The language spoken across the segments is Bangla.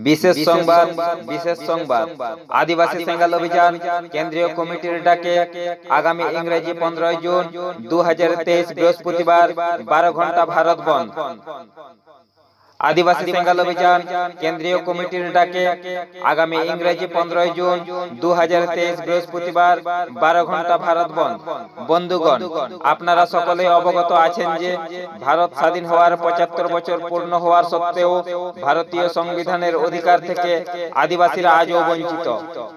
বিশেষ সংবাদ আদিবাসী সেঙ্গাল অভিযান কেন্দ্রীয় কমিটির ডাকে আগামী ইংরেজি 15 জুন 2023 বৃহস্পতিবার 12 ঘন্টা ভারত বন্ধ। আদিবাসী সেঙ্গাল অভিযান কেন্দ্রীয় কমিটির ডাকে আগামী ইংরেজি 15 জুন 2023 বৃহস্পতিবার 12 ঘন্টা ভারত বন্ধ। বন্ধুগণ, আপনারা সকলেই অবগত আছেন যে ভারত স্বাধীন হওয়ার 75 বছর পূর্ণ হওয়ার সত্ত্বেও ভারতীয় সংবিধানের অধিকার থেকে আদিবাসীরা আজও বঞ্চিত।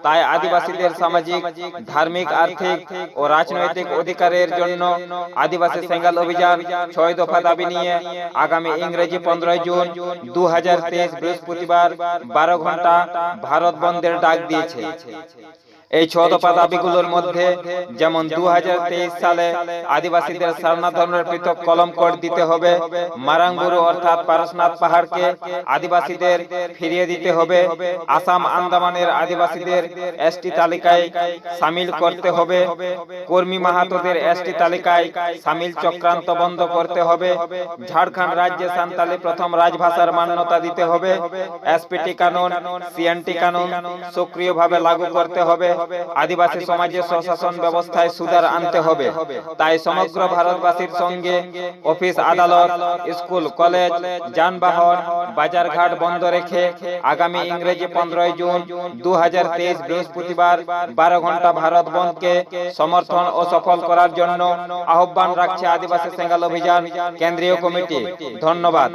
তাই আদিবাসীদের সামাজিক, ধার্মিক, আর্থিক ও রাজনৈতিক অধিকারের জন্য আদিবাসী সেঙ্গাল অভিযান 6 দফা দাবি নিয়ে আগামী ইংরেজি 15 জুন 2023 বৃহস্পতিবার 12 ঘন্টা ভারত বন্ধের ডাক দিয়েছে। এই 6 দফা দাবিগুলোর মধ্যে যেমন 2023 সালে আদিবাসীদের সারনা ধর্মের পৃথক কলম কোড দিতে হবে, মারাংবুরু অর্থাৎ পারশনাথ পাহাড়কে আদিবাসীদের ফিরিয়ে দিতে হবে, আসাম আন্দামানের আদিবাসীদের এসটি তালিকায় শামিল করতে হবে, কর্মী মাহাতোদের এসটি তালিকায় শামিল চক্রান্ত বন্ধ করতে হবে, ঝাড়খণ্ড রাজ্যে সান্তালি প্রথম রাজভাষার মান্যতা দিতে হবে, এসপিটি কানুন, সিএনটি কানুন সক্রিয়ভাবে লাগু করতে হবে, আদিবাসী সমাজের প্রশাসন ব্যবস্থায় সুধার আনতে হবে। তাই সমগ্র ভারতবাসীর সঙ্গে অফিস, আদালত, স্কুল, কলেজ, যানবাহন, বাজারঘাট বন্ধ রেখে আগামী ইংরেজি 15 জুন 2023 বৃহস্পতিবার 12 ঘন্টা ভারত বন্ধকে সমর্থন ও সফল করার জন্য আহ্বান রাখছে আদিবাসী সেঙ্গাল অভিযান কেন্দ্রীয় কমিটি। ধন্যবাদ।